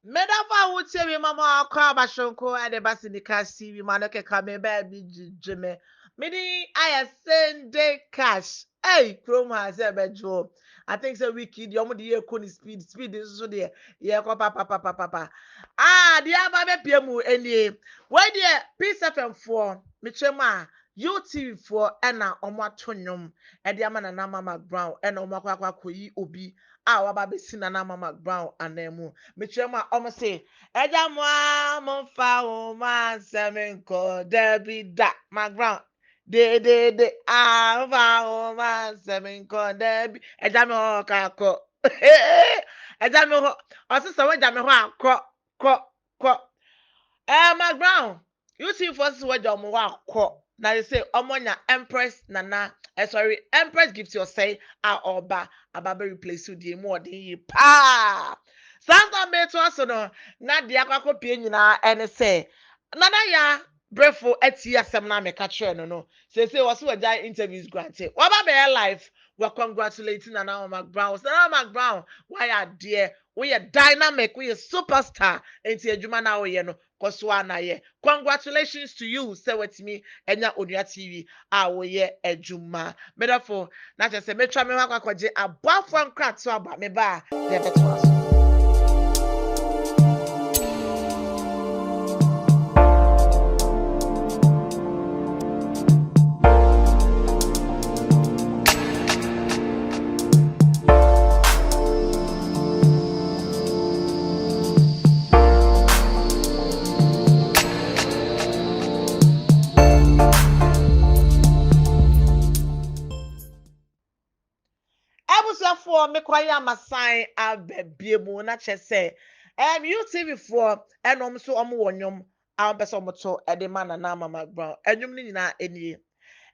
Medafa would tell me, Mamma, call my shonko and the basinica see me, Manoka come baby, Jimmy. Meaning, I send the cash. Hey, Chrome has ever job. I think so. Wicked, you want the air speed is so there. Yeah, papa. Ah, the Abba Piemu, any why, dear, Peace FM 4, Michema, UTV 4, Anna, Omatonium, and the Amana Mcbrown, and Omakwa Kui Obi. Ah, wababe sinana Mcbrown and Nemu. Michema almost say, Ejamwa Monfa Oma Semenko Debbie Da Mcbrown. De Ava Oma Semenko Debbie Ejamo Kako. Ejamo also someone Jamo Kro. Mcbrown, you see first what you want. Now they say Omonya Empress Nana. Sorry, Empress gives you say oba ababe replace you the more the pa. Santa me to us no na dia kwako pie nyina ene say nana ya Brefo eti asem na meka kire no no. Say was we interviews granted. What about your life? We're congratulating Nana Mcbrown. Nana Mcbrown, why are dear? We are dynamic, we are superstar. Enti adwuma na we no koswa na ye. Congratulations to you, say with me, Enya Onua TV. We ye adwuma. Me therefore, na just say me try me akwaje abafo nkrat so aba me ba. Dey beto us. For me kwaya masan abebie mu na che say UTV for enom so omo wonyom am pese omo to edema na na Mcbrown enwum ni nyina enie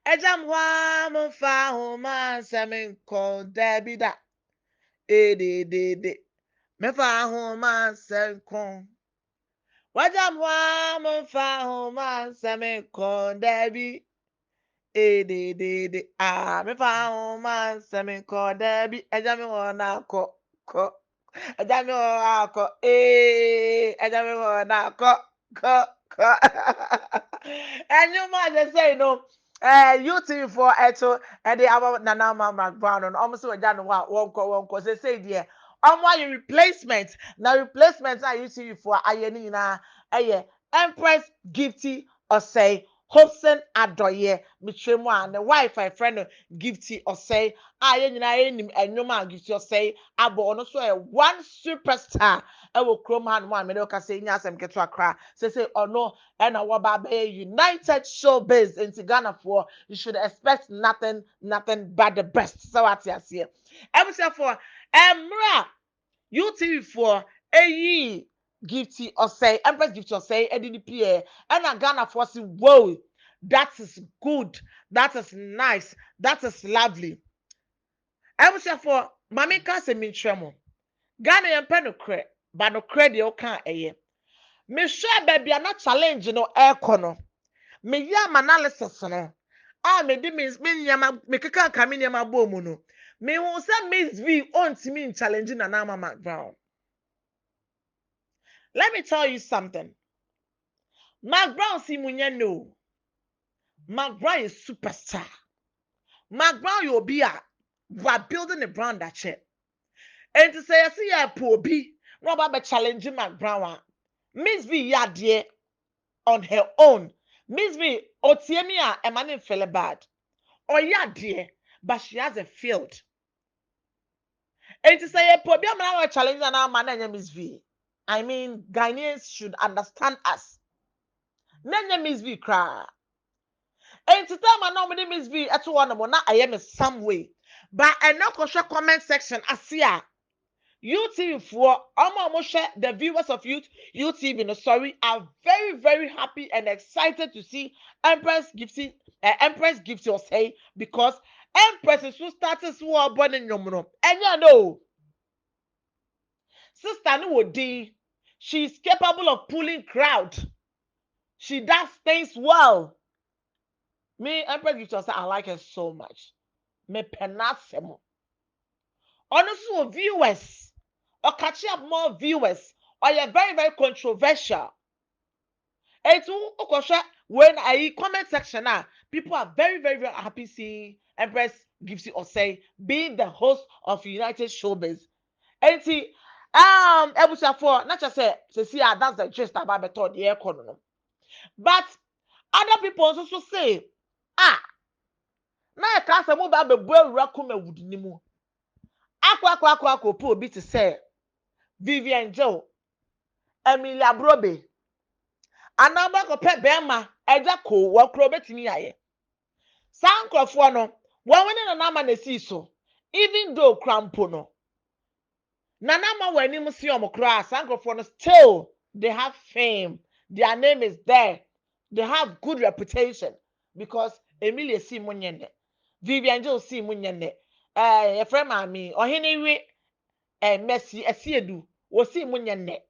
ejam hwa mo fa ho ma semen ko debida de me fa ho ma sen kon wajam hwa mo fa ho ma semen ko debi de me fa ho ma semen ko debi eja me wona ko eja me wona ko eja me wona ko and you man just say no UTV for eto and the about Nana Mcbrown and almost eja no one ko say there your replacement now replacement na UTV for aye ni na Empress Gifty or say Hobson Adoye Mitremu and the wife I friend Gifty or say aye nyina enim enwoma Gifty or say abo ono so one superstar e wo krom han one me ka say nya asem keto akra say ono and our baba United Showbiz in Ghana for you should expect nothing but the best so what you see every for emra UTV for Gifty or say Empress Gifty or say EDDPA and a Ghana for say whoa that is good, that is nice, that is lovely. I was for Mami Kase Mintremo Ghana and Penocre, but no credit o can't me sure baby are not challenge no air corner. Me yam analysis no. Me di means me yama me kaka kami yama bomu no. Me who say Miss V on to me challenging Nana Mcbrown. Let me tell you something. Mcbrown si munye no. Mcbrown is superstar. Mcbrown you be we're building a brand that shit. And to say I see a poor B, no about challenging Mcbrown. Miss V ya dear on her own. Miss V otiemia a man feel bad. Or ya dear, but she has a field. And to say a poor B man challenge and our man Miss V. I mean, Ghanaians should understand us. Nanya Miss V cry. And to tell my name Miss V at one not I am in some way. But I know comment section asia. UTV for almost the viewers of UTV no sorry are very very happy and excited to see Empress Gifty or say because Empress is who started war born in Yomuno. And you know sister no D she's capable of pulling crowd. She does things well. Me Empress Gifty say I like her so much. Me penasemo. Honestly viewers or catch up more viewers or you're very, very controversial. It's when I comment section now, people are very, very, very happy seeing Empress Gipsy Osei being the host of United Showbiz. And see, for not just say that's the gist about the air economy. But other people also say, na e ka asem ba bebu awura kuma wudi ni mu. Akwa po obi to say Vivian Joe, Emilia Brobe, anamba ko pe bema eja ko wo kro betimi aye. Sankrofo no, won wene na ma na si so. Even though crampo no. Nanama wani musi omokra sankrofo no still they have fame. Their name is there. They have good reputation because Emilia si munyene. Vivian Joe si munyene. Your friend mami ohene wi Messi esiedu wo si munyene.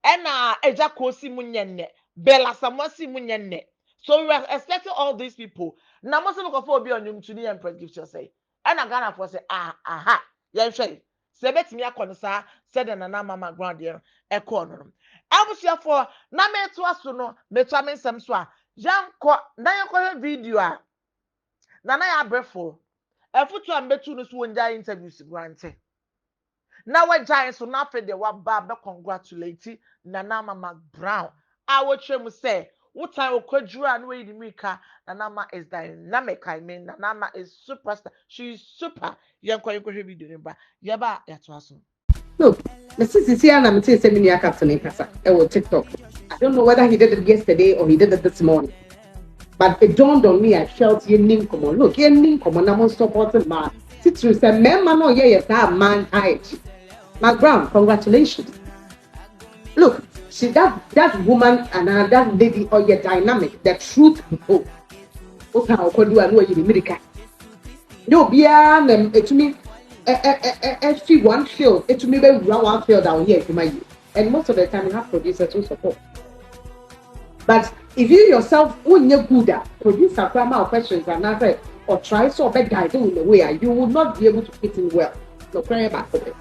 Ena eja ko si munyene. Bella Samoa si munyene. So we are expecting all these people. Na mo se look for obi onyum tuni Empress Gift say. Ena Ghana for say aha. Yen hwe. Se betimi akọ sa said na na mama ground there ekọ no. Abusia for na meto aso no meto amensem so a yankọ na yankọ video a na ya Brefo. Efutu ambetu no so wonja interviews grante. Na we giant so na fe de wa ba be congratulate Nana Mcbrown. I will try to say what time okwadura no we mika Nana is dynamic. I mean Nana is superstar. She is super. Yankwa yekwe video nimba. Yaba yatwaso. Look, the CCC and I'm saying seminar captain in Casa. TikTok. I don't know whether he did it yesterday or he did it this morning. But it dawned on me, I felt ye ning come on. Look, ye ning come on, I'm supporting man. Citrus said, man, no, yes, that man height. Mcbrown, congratulations. Look, see that woman and that lady or your dynamic, the truth people. Okay, I'll call you and know you America. No, be to me. Every one field, it to me be one field down here to my and most of the time you have producers who support. But if you yourself when you're good at producer grammar questions and answer or try so bad guide in the way you will not be able to fit in well. No prayer back for it.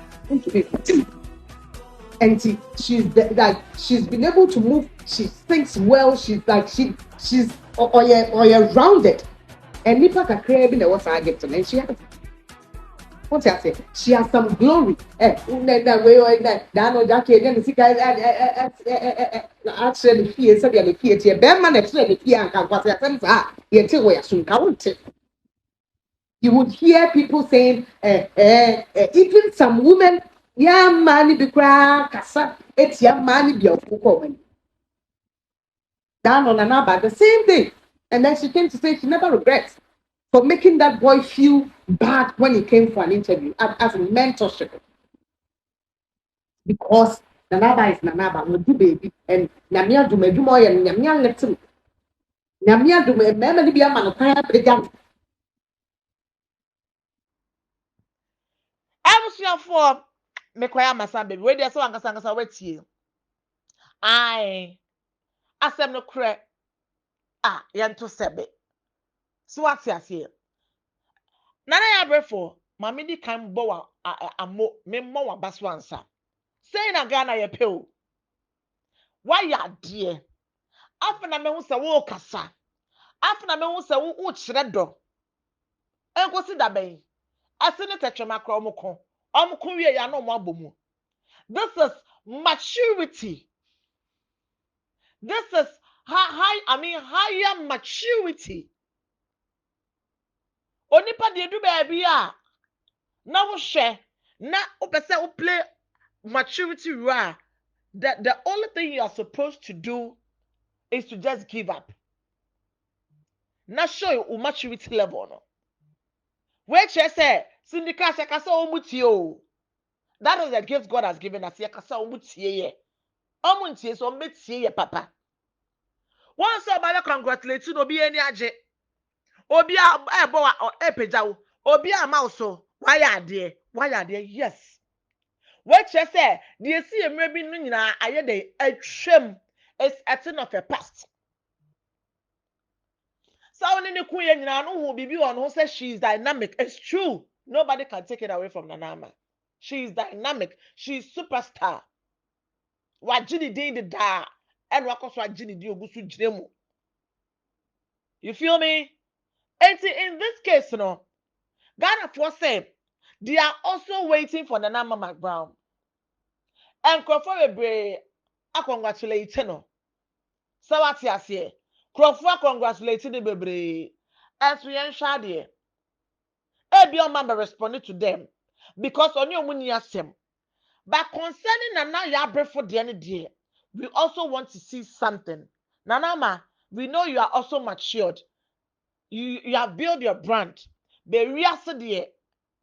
And she's been able to move, she thinks well, she's rounded. And Nipa can create in the water I get to and she has. What's that say? She has some glory. Actually, fear, so the fear, Berman, actually, fear, and what you would hear people saying, even some women, yeah, money be crack, it's your money be of woman. Down on another, the same thing. And then she came to say she never regrets for making that boy feel bad when he came for an interview as a mentorship. Because Nanaba is Nanaba, no do baby, and Namia do me do more and Namia little. Namia do me, memory be a man of fire, began. I was here for Mekwaya Masa baby. Where there's so angasa wait you. I asem no kre yanto sebe. So what's here? Nana ya Brefo, mami di kan bo amo me mo wa baso ansa. Say na Ghana ye pe. Why ya dear? After na me hu se wo kasa. After na me hu se wo kire do. Enko si da ben. Ase ne tetwema kra omko. Omko wie ya no mo abomu. This is maturity. This is higher maturity. Onipa de du baby a na wo hwe na opese wo play maturity role. That the only thing you are supposed to do is to just give up. Not show you maturity level no. Which I say, Syndicate Kasa Omutio. That is the gift God has given us. Yakasa Omutie. Omuntie so metie papa. Once about congratulate you, no be any aje. Obi a boa or epejaw. Obi a mouse. Why are there? Why are there? Yes. Which I say, the see maybe nina aye de a trim is a thing of a past. So when the queen who be on who says she is dynamic, it's true. Nobody can take it away from Nanama. She is dynamic. She is superstar. wagye din de da and wakɔ so agye din ogu so gyina mu. You feel me? And in this case, no, Ghana for say they are also waiting for Nana Mcbrown. And Crawford I congratulate no. So what you say? Crawford congratulating the baby. As we ensure there. Ebi member responded to them because on your money asem. But concerning Nana ya Brefo the end day, we also want to see something. Nanama, we know you are also matured. You have built your brand. Be reaside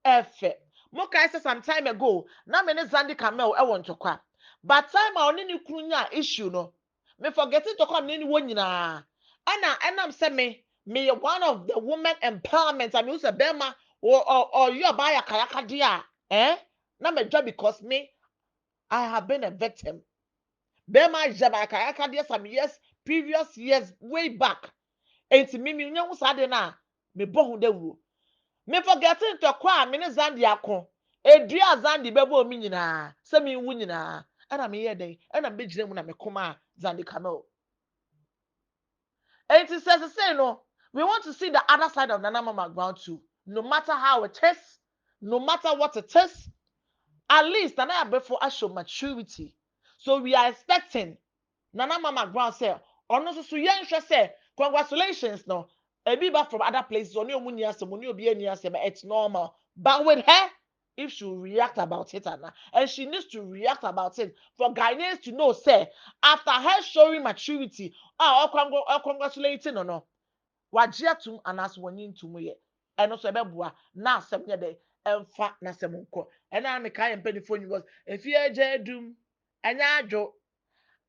efe. Moka said some time ago, na many Zandi Kamel I want to kwa. But time I only krunya issue no. Me forgetting to come any one na. And I'm saying me one of the women empowerment. I mean, Bema or you buy a kayaka dia. Na me job because me I have been a victim. Bema jaba kayaka dia some years, previous years, way back. Enti me nyawo sade na me bohu de wu. Me forgetting to kwa me ne Zandi akon. Edua Zandi bebo mi nyina. Se me wu nyina. Ana me ye den. Ana me gire mu na me koma Zandi Kamel. Enti say no. We want to see the other side of Nana Mcbrown too. No matter how it is, no matter what it is, at least Nana Brefo show maturity. So we are expecting Nana Mcbrown say, ono so yen hwe say, congratulations no. Ebiba from other places, oni omu asem, oni obi ani asem, it's normal. But with her, if she react about it, and she needs to react about it for Ghanaians to know, say, after her showing maturity, congratulating or no, wajia tum anas wani ntum ye. And also ebeboa na asem ye de emfa na asem nko. And na me kai empanyfo ni was if ye je dum anya adwo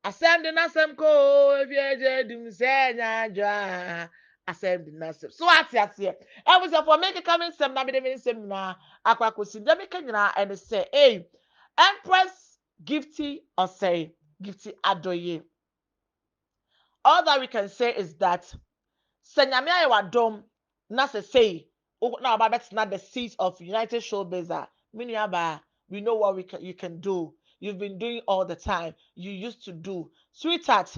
asem de nasem ko if ye je dum se anya adwo asem de nasem. So ati ase. I was for make coming sem na me de sem na akwakosi de me kanyina and say hey Empress Gifty or say Gifty Adoye. All that we can say is that Senyame ayewa dom na say na about that's not the seat of United Showbiz. Miniaba, we know what you can do. You've been doing all the time. You used to do. Sweetheart,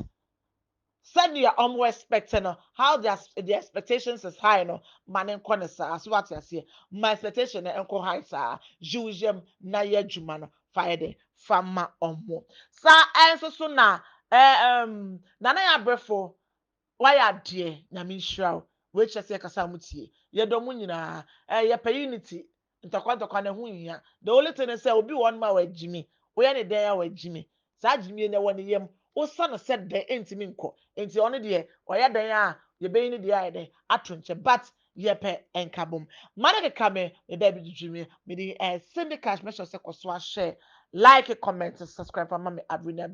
send your expecting how the expectations is high no man corner sir as what you say my expectation and high sir jujem na ye juma no fire fama omo sa enso so na nana ya Brefo why are dear nyame nhyira we chese kasa mutie ye do mu nyina ye pa unity ntokwa na hu hia the only thing is say obi one ma wa jimi we ne den ya wa jimi sa jimi ne woni yem o sa no said den entimi nko enti ono de oya den a ye be ni de aye den atonche but ye pe enkabom mane ke kame me ba bi jimi me di send cash me sure koso a share like comment subscribe for mama abrina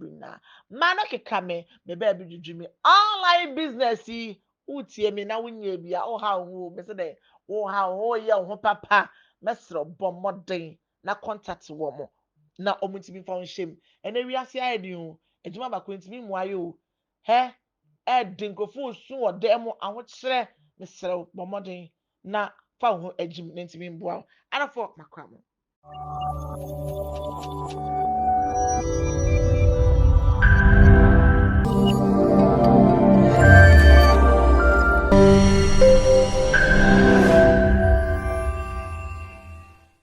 mane ke kame me ba bi jimi online business yi utie me na wunye bia o ha wo me se de wo ha wo ye ho papa mesro bomodin na contact wo mo na omutimi fa nshem ene wiase ayedi ho ejuma ba kwentimi mu ayo he dinkofo su wo dem aho kire mesro bomodin na fa ho ejim ntimi mboa anafo makwamo